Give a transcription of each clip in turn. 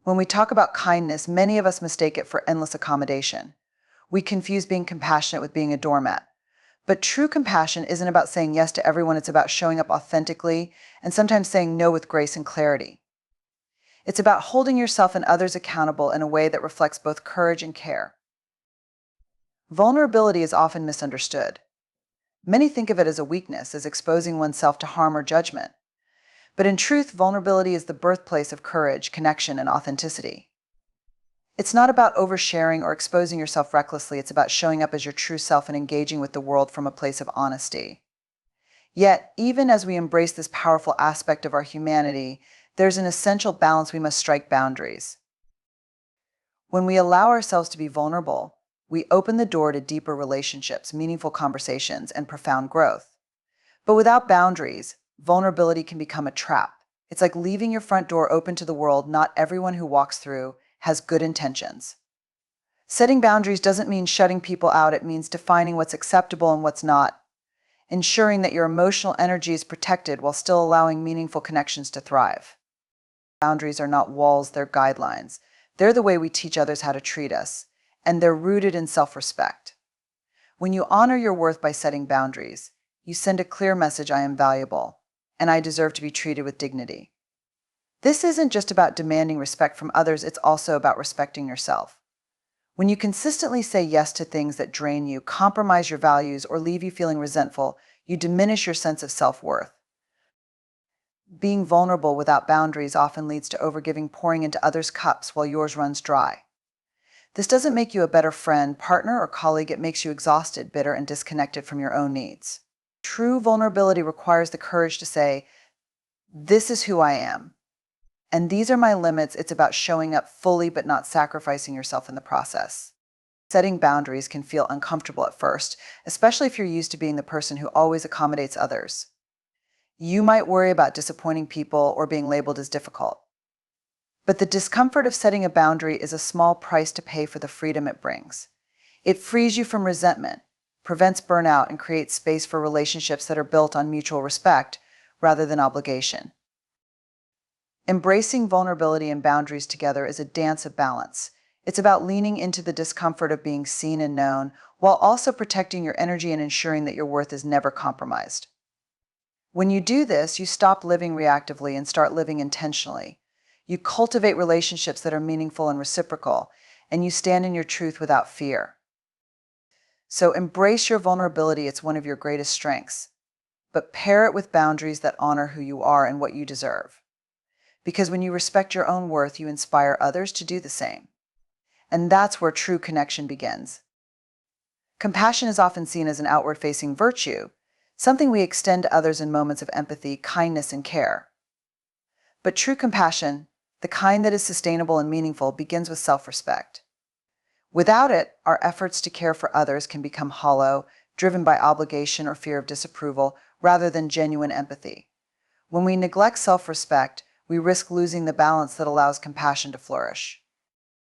When we talk about kindness, many of us mistake it for endless accommodation. We confuse being compassionate with being a doormat. But true compassion isn't about saying yes to everyone, it's about showing up authentically and sometimes saying no with grace and clarity. It's about holding yourself and others accountable in a way that reflects both courage and care. Vulnerability is often misunderstood. Many think of it as a weakness, as exposing oneself to harm or judgment. But in truth, vulnerability is the birthplace of courage, connection, and authenticity. It's not about oversharing or exposing yourself recklessly, it's about showing up as your true self and engaging with the world from a place of honesty. Yet, even as we embrace this powerful aspect of our humanity, there's an essential balance: we must strike boundaries. When we allow ourselves to be vulnerable, we open the door to deeper relationships, meaningful conversations, and profound growth. But without boundaries, vulnerability can become a trap. It's like leaving your front door open to the world. Not everyone who walks through has good intentions. Setting boundaries doesn't mean shutting people out, it means defining what's acceptable and what's not, ensuring that your emotional energy is protected while still allowing meaningful connections to thrive. Boundaries are not walls, they're guidelines. They're the way we teach others how to treat us, and they're rooted in self-respect. When you honor your worth by setting boundaries, you send a clear message: I am valuable, and I deserve to be treated with dignity. This isn't just about demanding respect from others, it's also about respecting yourself. When you consistently say yes to things that drain you, compromise your values, or leave you feeling resentful, you diminish your sense of self-worth. Being vulnerable without boundaries often leads to overgiving, pouring into others' cups while yours runs dry. This doesn't make you a better friend, partner, or colleague. It makes you exhausted, bitter, and disconnected from your own needs. True vulnerability requires the courage to say, this is who I am, and these are my limits. It's about showing up fully but not sacrificing yourself in the process. Setting boundaries can feel uncomfortable at first, especially if you're used to being the person who always accommodates others. You might worry about disappointing people or being labeled as difficult. But the discomfort of setting a boundary is a small price to pay for the freedom it brings. It frees you from resentment, prevents burnout, and creates space for relationships that are built on mutual respect rather than obligation. Embracing vulnerability and boundaries together is a dance of balance. It's about leaning into the discomfort of being seen and known, while also protecting your energy and ensuring that your worth is never compromised. When you do this, you stop living reactively and start living intentionally. You cultivate relationships that are meaningful and reciprocal, and you stand in your truth without fear. So embrace your vulnerability, it's one of your greatest strengths. But pair it with boundaries that honor who you are and what you deserve. Because when you respect your own worth, you inspire others to do the same. And that's where true connection begins. Compassion is often seen as an outward-facing virtue, something we extend to others in moments of empathy, kindness, and care. But true compassion, the kind that is sustainable and meaningful, begins with self-respect. Without it, our efforts to care for others can become hollow, driven by obligation or fear of disapproval, rather than genuine empathy. When we neglect self-respect, we risk losing the balance that allows compassion to flourish.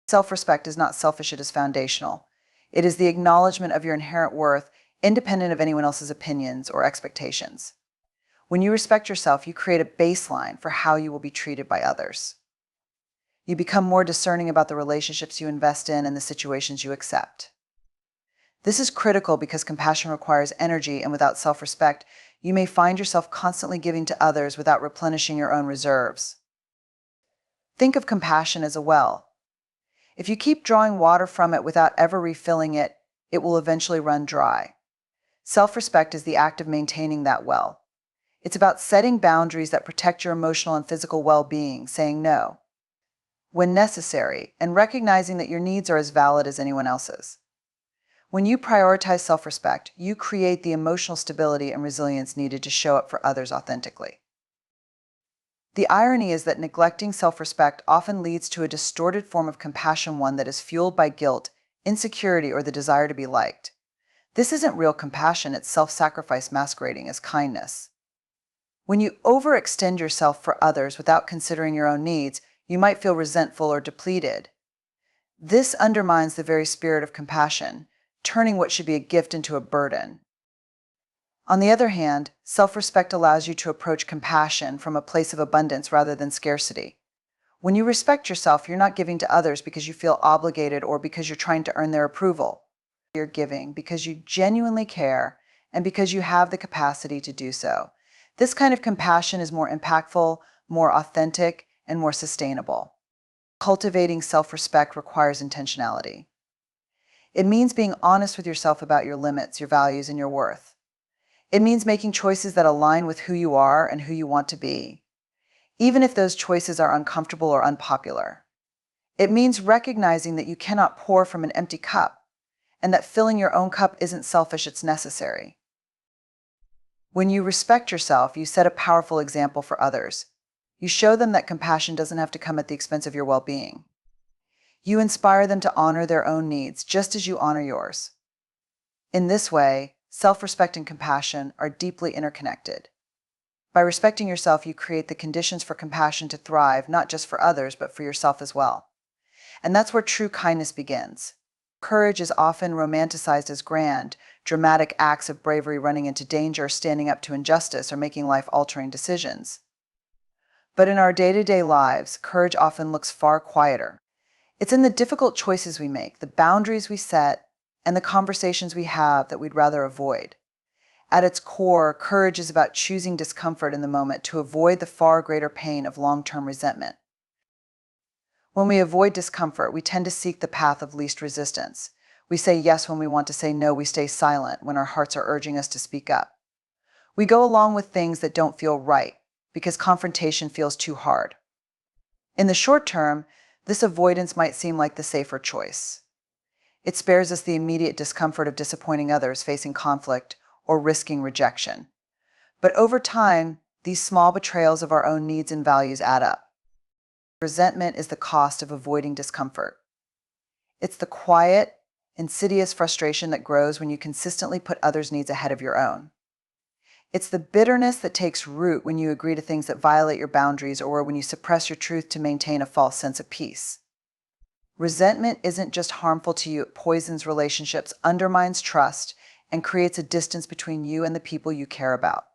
Self-respect is not selfish, it is foundational. It is the acknowledgement of your inherent worth, independent of anyone else's opinions or expectations. When you respect yourself, you create a baseline for how you will be treated by others. You become more discerning about the relationships you invest in and the situations you accept. This is critical because compassion requires energy, and without self-respect, you may find yourself constantly giving to others without replenishing your own reserves. Think of compassion as a well. If you keep drawing water from it without ever refilling it, it will eventually run dry. Self-respect is the act of maintaining that well. It's about setting boundaries that protect your emotional and physical well-being, saying no when necessary, and recognizing that your needs are as valid as anyone else's. When you prioritize self-respect, you create the emotional stability and resilience needed to show up for others authentically. The irony is that neglecting self-respect often leads to a distorted form of compassion, one that is fueled by guilt, insecurity, or the desire to be liked. This isn't real compassion, it's self-sacrifice masquerading as kindness. When you overextend yourself for others without considering your own needs, you might feel resentful or depleted. This undermines the very spirit of compassion, turning what should be a gift into a burden. On the other hand, self-respect allows you to approach compassion from a place of abundance rather than scarcity. When you respect yourself, you're not giving to others because you feel obligated or because you're trying to earn their approval. You're giving because you genuinely care and because you have the capacity to do so. This kind of compassion is more impactful, more authentic, and more sustainable. Cultivating self-respect requires intentionality. It means being honest with yourself about your limits, your values, and your worth. It means making choices that align with who you are and who you want to be, even if those choices are uncomfortable or unpopular. It means recognizing that you cannot pour from an empty cup, and that filling your own cup isn't selfish, it's necessary. When you respect yourself, you set a powerful example for others. You show them that compassion doesn't have to come at the expense of your well-being. You inspire them to honor their own needs, just as you honor yours. In this way, self-respect and compassion are deeply interconnected. By respecting yourself, you create the conditions for compassion to thrive, not just for others, but for yourself as well. And that's where true kindness begins. Courage is often romanticized as grand, dramatic acts of bravery, running into danger, standing up to injustice, or making life-altering decisions. But in our day-to-day lives, courage often looks far quieter. It's in the difficult choices we make, the boundaries we set, and the conversations we have that we'd rather avoid. At its core, courage is about choosing discomfort in the moment to avoid the far greater pain of long-term resentment. When we avoid discomfort, we tend to seek the path of least resistance. We say yes when we want to say no. We stay silent when our hearts are urging us to speak up. We go along with things that don't feel right because confrontation feels too hard. In the short term, this avoidance might seem like the safer choice. It spares us the immediate discomfort of disappointing others, facing conflict, or risking rejection. But over time, these small betrayals of our own needs and values add up. Resentment is the cost of avoiding discomfort. It's the quiet, insidious frustration that grows when you consistently put others' needs ahead of your own. It's the bitterness that takes root when you agree to things that violate your boundaries or when you suppress your truth to maintain a false sense of peace. Resentment isn't just harmful to you, it poisons relationships, undermines trust, and creates a distance between you and the people you care about.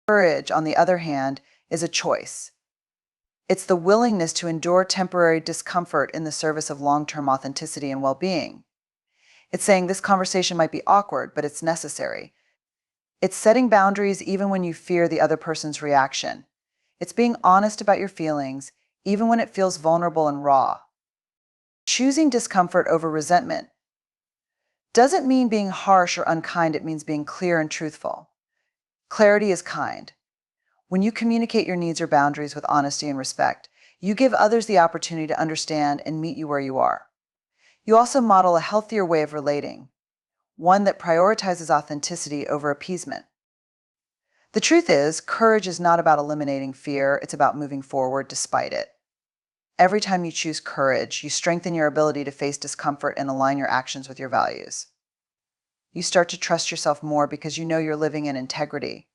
Courage, on the other hand, is a choice. It's the willingness to endure temporary discomfort in the service of long-term authenticity and well-being. It's saying this conversation might be awkward, but it's necessary. It's setting boundaries even when you fear the other person's reaction. It's being honest about your feelings, even when it feels vulnerable and raw. Choosing discomfort over resentment doesn't mean being harsh or unkind, it means being clear and truthful. Clarity is kind. When you communicate your needs or boundaries with honesty and respect, you give others the opportunity to understand and meet you where you are. You also model a healthier way of relating, one that prioritizes authenticity over appeasement. The truth is, courage is not about eliminating fear, it's about moving forward despite it. Every time you choose courage, you strengthen your ability to face discomfort and align your actions with your values. You start to trust yourself more because you know you're living in integrity.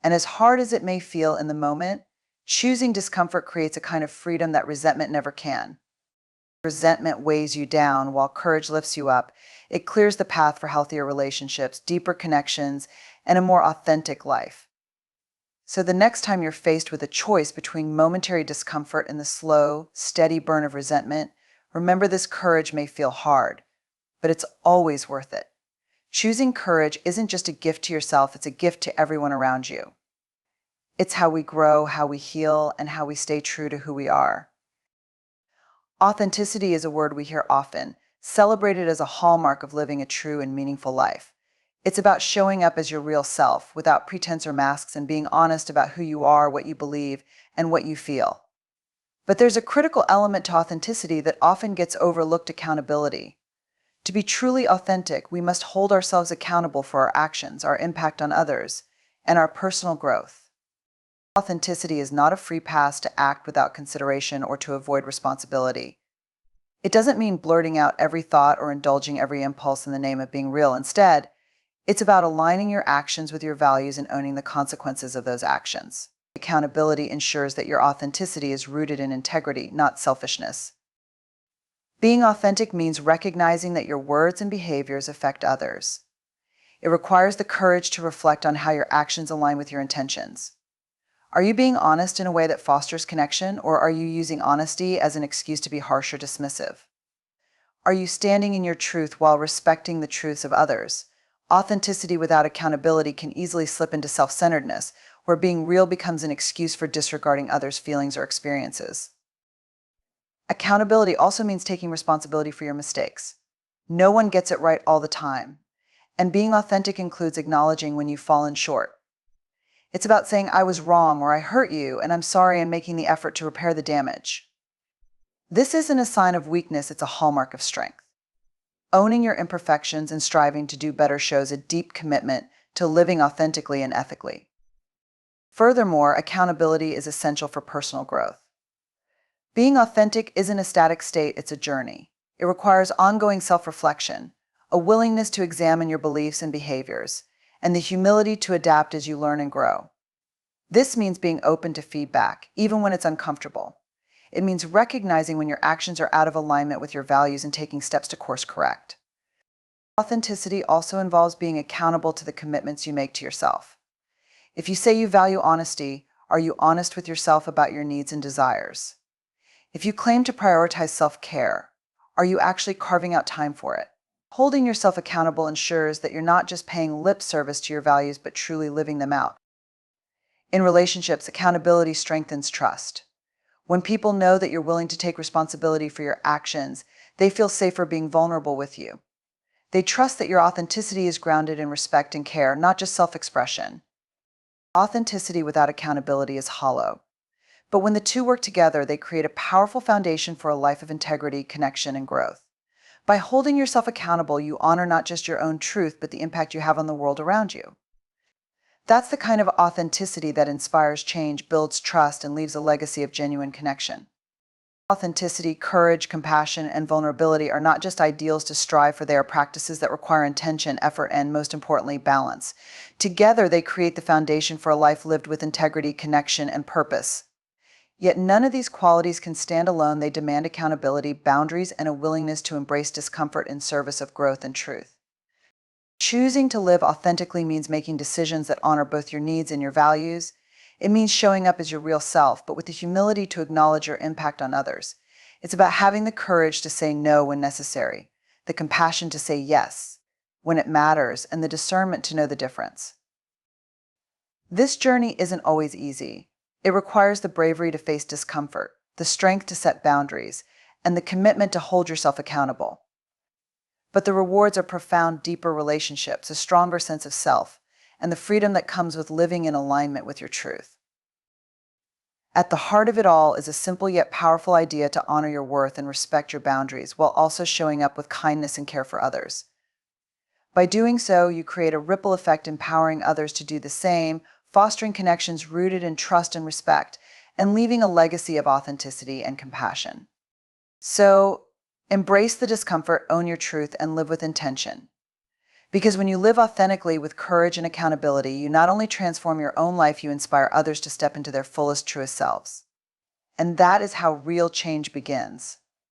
And as hard as it may feel in the moment, choosing discomfort creates a kind of freedom that resentment never can. Resentment weighs you down while courage lifts you up. It clears the path for healthier relationships, deeper connections, and a more authentic life. So the next time you're faced with a choice between momentary discomfort and the slow, steady burn of resentment, remember this: courage may feel hard, but it's always worth it. Choosing courage isn't just a gift to yourself, it's a gift to everyone around you. It's how we grow, how we heal, and how we stay true to who we are. Authenticity is a word we hear often, celebrated as a hallmark of living a true and meaningful life. It's about showing up as your real self, without pretense or masks, and being honest about who you are, what you believe, and what you feel. But there's a critical element to authenticity that often gets overlooked: accountability. To be truly authentic, we must hold ourselves accountable for our actions, our impact on others, and our personal growth. Authenticity is not a free pass to act without consideration or to avoid responsibility. It doesn't mean blurting out every thought or indulging every impulse in the name of being real. Instead, it's about aligning your actions with your values and owning the consequences of those actions. Accountability ensures that your authenticity is rooted in integrity, not selfishness. Being authentic means recognizing that your words and behaviors affect others. It requires the courage to reflect on how your actions align with your intentions. Are you being honest in a way that fosters connection, or are you using honesty as an excuse to be harsh or dismissive? Are you standing in your truth while respecting the truths of others? Authenticity without accountability can easily slip into self-centeredness, where being real becomes an excuse for disregarding others' feelings or experiences. Accountability also means taking responsibility for your mistakes. No one gets it right all the time, and being authentic includes acknowledging when you've fallen short. It's about saying, I was wrong or I hurt you, and I'm sorry, and making the effort to repair the damage. This isn't a sign of weakness, it's a hallmark of strength. Owning your imperfections and striving to do better shows a deep commitment to living authentically and ethically. Furthermore, accountability is essential for personal growth. Being authentic isn't a static state, it's a journey. It requires ongoing self-reflection, a willingness to examine your beliefs and behaviors, and the humility to adapt as you learn and grow. This means being open to feedback, even when it's uncomfortable. It means recognizing when your actions are out of alignment with your values and taking steps to course correct. Authenticity also involves being accountable to the commitments you make to yourself. If you say you value honesty, are you honest with yourself about your needs and desires? If you claim to prioritize self-care, are you actually carving out time for it? Holding yourself accountable ensures that you're not just paying lip service to your values, but truly living them out. In relationships, accountability strengthens trust. When people know that you're willing to take responsibility for your actions, they feel safer being vulnerable with you. They trust that your authenticity is grounded in respect and care, not just self-expression. Authenticity without accountability is hollow. But when the two work together, they create a powerful foundation for a life of integrity, connection, and growth. By holding yourself accountable, you honor not just your own truth, but the impact you have on the world around you. That's the kind of authenticity that inspires change, builds trust, and leaves a legacy of genuine connection. Authenticity, courage, compassion, and vulnerability are not just ideals to strive for, they are practices that require intention, effort, and, most importantly, balance. Together, they create the foundation for a life lived with integrity, connection, and purpose. Yet none of these qualities can stand alone. They demand accountability, boundaries, and a willingness to embrace discomfort in service of growth and truth. Choosing to live authentically means making decisions that honor both your needs and your values. It means showing up as your real self, but with the humility to acknowledge your impact on others. It's about having the courage to say no when necessary, the compassion to say yes when it matters, and the discernment to know the difference. This journey isn't always easy. It requires the bravery to face discomfort, the strength to set boundaries, and the commitment to hold yourself accountable. But the rewards are profound, deeper relationships, a stronger sense of self, and the freedom that comes with living in alignment with your truth. At the heart of it all is a simple yet powerful idea to honor your worth and respect your boundaries, while also showing up with kindness and care for others. By doing so, you create a ripple effect, empowering others to do the same, fostering connections rooted in trust and respect, and leaving a legacy of authenticity and compassion. So, embrace the discomfort, own your truth, and live with intention. Because when you live authentically with courage and accountability, you not only transform your own life, you inspire others to step into their fullest, truest selves. And that is how real change begins.